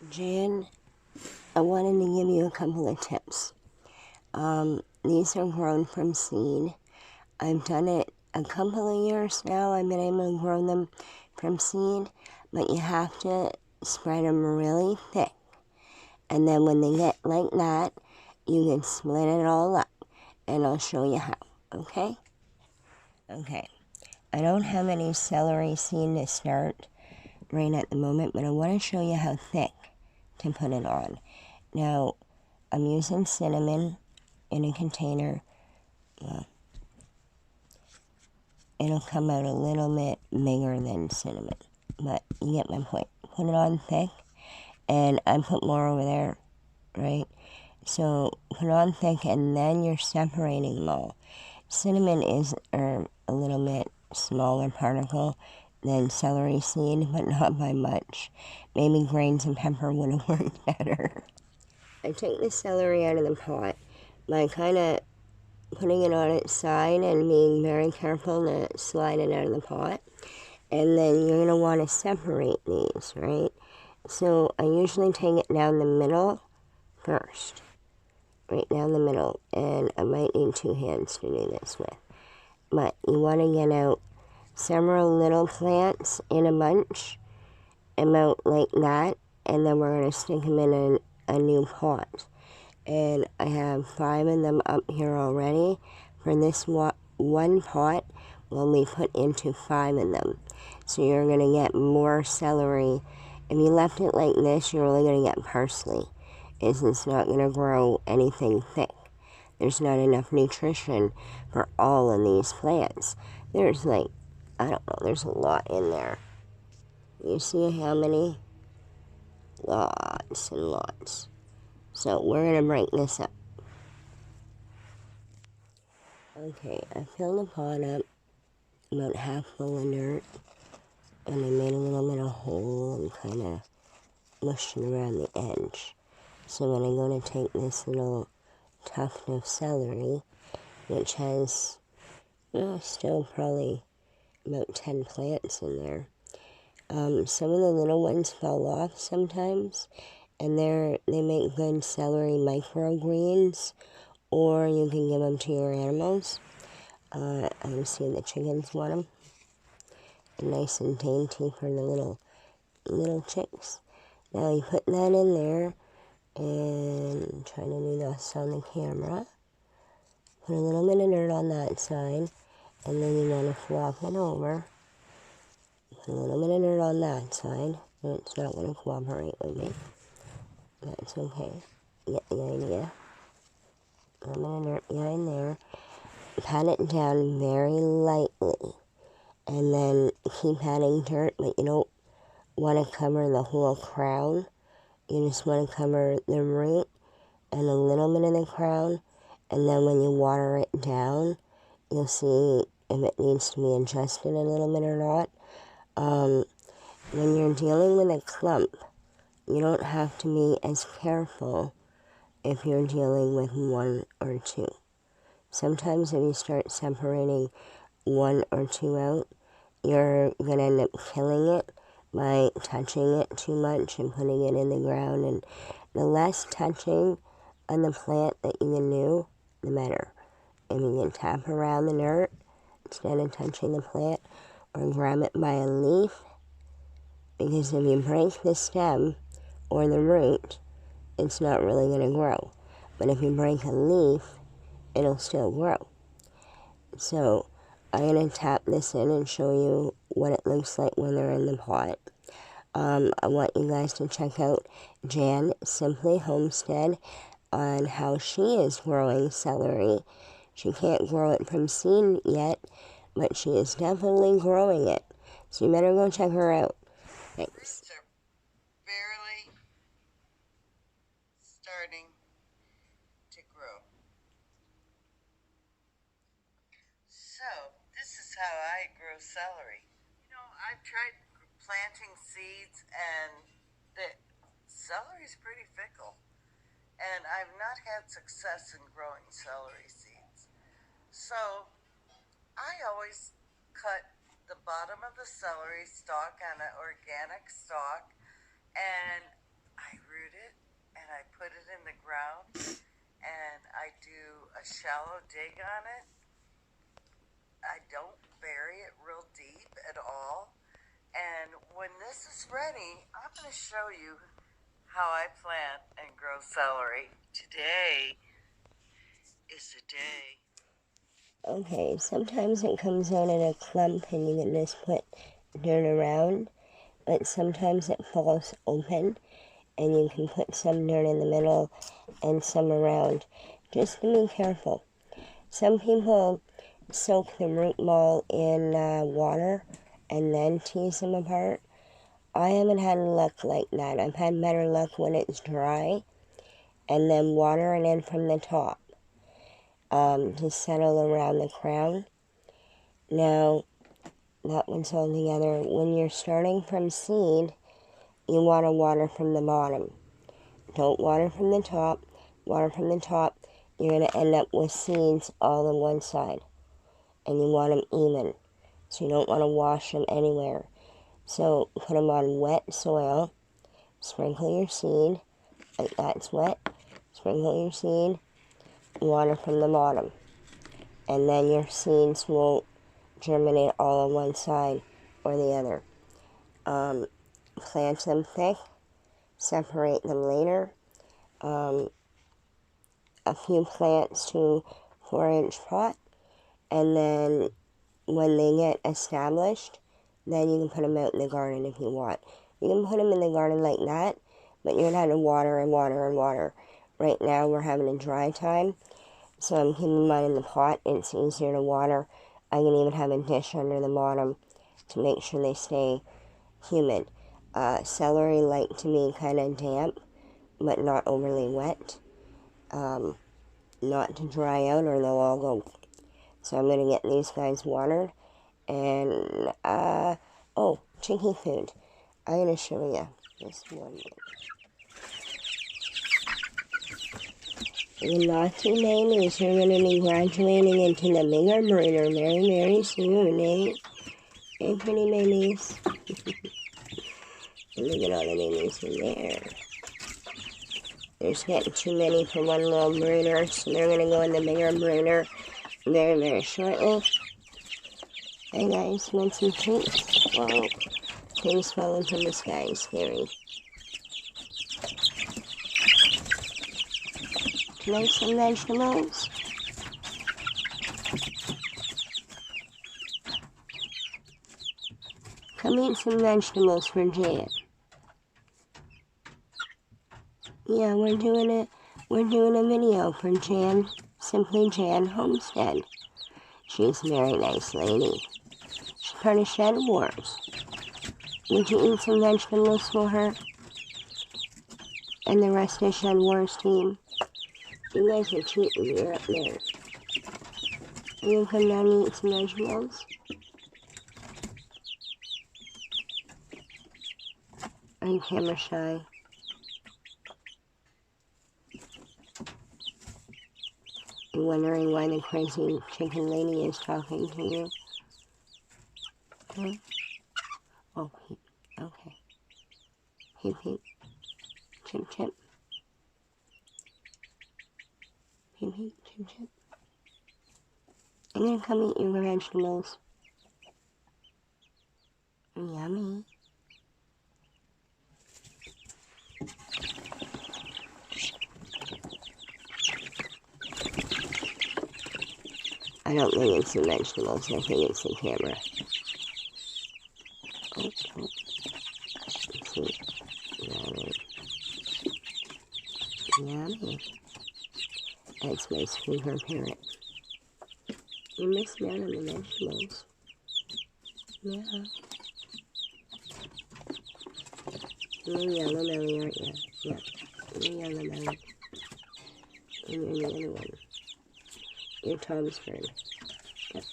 Jan, I wanted to give you a couple of tips. These are grown from seed. I've done it a couple of years now. I've been able to grow them from seed, but you have to spread them really thick. And then when they get like that, you can split it all up, and I'll show you how, okay? Okay, I don't have any celery seed to start right at the moment, but I want to show you how thick to put it on. Now, I'm using cinnamon in a container. It'll come out a little bit bigger than cinnamon, but you get my point. Put it on thick, and I put more over there, right? So put it on thick, and then you're separating them all. Cinnamon is a little bit smaller particle than celery seed, but not by much. Maybe grains of pepper would have worked better. I take the celery out of the pot by kind of putting it on its side and being very careful to slide it out of the pot. And then you're going to want to separate these, right? So I usually take it down the middle first. Right down the middle. And I might need 2 hands to do this with. But you want to get out several little plants in a bunch, about like that, and then we're going to stick them in a new pot. And I have 5 of them up here already. For this one pot, will be put into 5 of them. So you're going to get more celery. If you left it like this, you're only going to get parsley. It's not going to grow anything thick. There's not enough nutrition for all of these plants. There's like, I don't know, there's a lot in there. You see how many? Lots and lots. So we're going to break this up. Okay, I filled the pot up about half full of dirt, and I made a little bit of hole and kind of mushed it around the edge. So when I'm going to take this little tuft of celery, which has still probably about 10 plants in there. Some of the little ones fall off sometimes, and they make good celery microgreens, or you can give them to your animals. I can see the chickens want them. Nice and dainty for the little chicks. Now you put that in there, and trying to do this on the camera. Put a little bit of dirt on that side, and then you want to flop it over. Put a little bit of dirt on that side, and it's not going to cooperate with me. That's okay. You get the idea. A little bit of dirt behind there. Pat it down very lightly, and then keep adding dirt, but you don't want to cover the whole crown. You just want to cover the root and a little bit of the crown, and then when you water it down, you'll see if it needs to be adjusted a little bit or not. When you're dealing with a clump, you don't have to be as careful if you're dealing with 1 or 2. Sometimes if you start separating 1 or 2 out, you're going to end up killing it by touching it too much and putting it in the ground. And the less touching on the plant that you can do, the better. If you can tap around the dirt instead of touching the plant, or grab it by a leaf, because if you break the stem or the root, it's not really going to grow. But if you break a leaf, it'll still grow. So I'm going to tap this in and show you what it looks like when they're in the pot. I want you guys to check out Jan Simply Homestead on how she is growing celery. She can't grow it from seed yet, but she is definitely growing it. So you better go check her out. Thanks. Roots are barely starting to grow. So, this is how I grow celery. You know, I've tried planting seeds, and the celery is pretty fickle. And I've not had success in growing celery seeds. So, I always cut the bottom of the celery stalk on an organic stalk, and I a shallow dig on it. I don't bury it real deep at all. And when this is ready, I'm going to show you how I plant and grow celery. Today is the day. Okay, sometimes it comes out in a clump and you can just put dirt around, but sometimes it falls open and you can put some dirt in the middle and some around. Just be careful. Some people soak the root ball in water and then tease them apart. I haven't had luck like that. I've had better luck when it's dry and then water it in from the top to settle around the crown. Now, that one's all together. When you're starting from seed, you want to water from the bottom. Don't water from the top. Water from the top, you're going to end up with seeds all on one side. And you want them even. So you don't want to wash them anywhere. So put them on wet soil. Sprinkle your seed. Like that's wet. Sprinkle your seed. Water from the bottom. And then your seeds won't germinate all on one side or the other. Plant them thick. Separate them later. A few plants to 4-inch pot, and then when they get established, then you can put them out in the garden if you want. You can put them in the garden like that, but you're going to have to water and water and water. Right now we're having a dry time, so I'm keeping mine in the pot. It's easier to water. I can even have a dish under the bottom to make sure they stay humid. Celery like to be kind of damp, but not overly wet. Not to dry out or they'll all go. So I'm going to get these guys watered. And, oh, chicky food. I'm going to show you this one. The naughty babies are going to be graduating into the bigger breeder very, very soon, eh? Hey, pretty babies. Look at all the babies in there. There's getting too many for one little brooder, so they're going to go in the bigger brooder very, very shortly. Hey guys, want some treats? Whoa, things falling from the sky, scary. Can I have some vegetables? Come eat some vegetables for Jan. Yeah, we're doing a video for Jan, Simply Jan Homestead. She's a very nice lady. She's part of Shed Wars. Would you eat some vegetables for her? And the rest of Shed Wars team? You guys are cheating, you're up there. You gonna come down and eat some vegetables? Are you camera shy? You're wondering why the crazy chicken lady is talking to you? Okay. Oh, okay. Peep, peep. Chip, chip. Peep, peep, chip, chip. I'm gonna come eat your vegetables. Yummy. I don't think it's the vegetables, I think it's the camera. Oh, oh. Let's see. Yummy. Yummy. That's my squeaker parrot. You missed out on the vegetables. Yeah. You're yellow belly, aren't you? Yeah. You're yellow belly. And you're the other one. You're Tom's friend. Yep.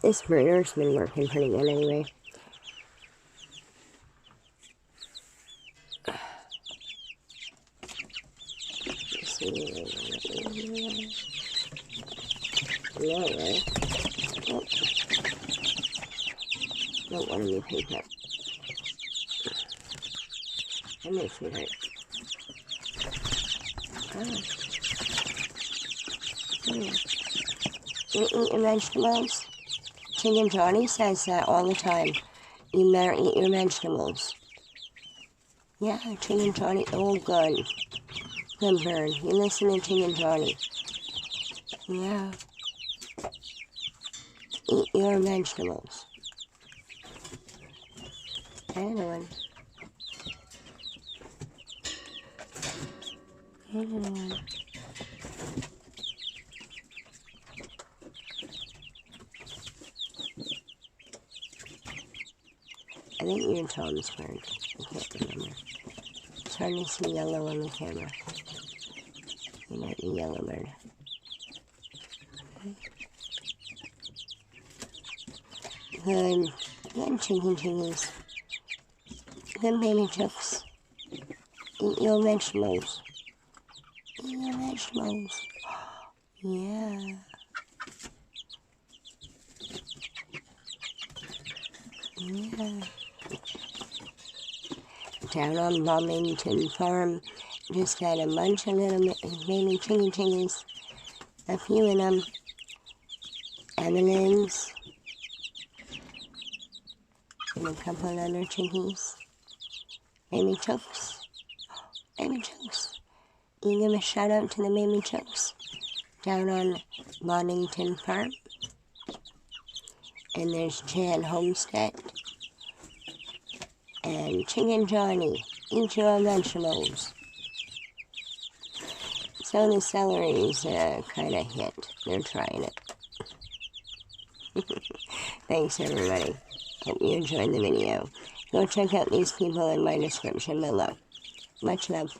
This brooder's been working pretty good anyway. Let's see. No way. Oh. Don't want to be picked up. Come here, sweetheart. Oh. You eat your vegetables? Chicken Johnny says that all the time. You better eat your vegetables. Yeah, Chicken Johnny, oh good. Good bird. You listen to Chicken Johnny. Yeah. Eat your vegetables. Another one. Another one. I think you're Tom's bird. I can't remember. It's hard to see yellow on the camera. You might be yellow bird. Good. Good chicken chickies. Good baby chicks. Eat your vegetables. Eat your vegetables. Yeah. Yeah. Down on Boddgington Farm, just had a bunch of little baby chicken chickies. A few of them. M&Ms. And a couple other chickies. Baby chooks. Baby chooks. You give a shout out to the baby chooks down on Boddgington Farm. And there's Jan Homestead. And Chicken Johnny, eat your vegetables. So the celery's kind of hit. They're trying it. Thanks everybody. Hope you enjoyed the video. Go check out these people in my description below. Much love.